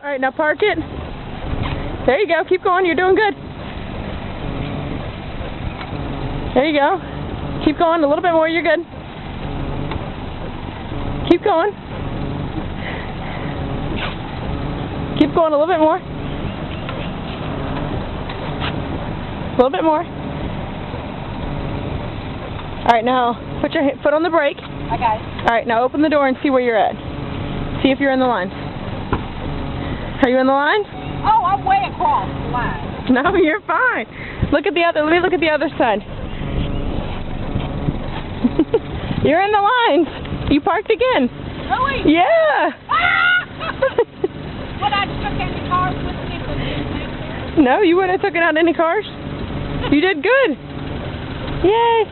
Alright, now park it. There you go. Keep going. You're doing good. There you go. Keep going. A little bit more. You're good. Keep going. Keep going a little bit more. A little bit more. Alright, now put your foot on the brake. I got it. Alright, now open the door and see where you're at. See if you're in the line. Are you in the line? Oh, I'm way across the line. No, you're fine. Look at the other. Let me look at the other side. You're in the lines. You parked again. Really? Yeah. But I took any cars with me for this. No, you wouldn't have taken out any cars. You did good. Yay.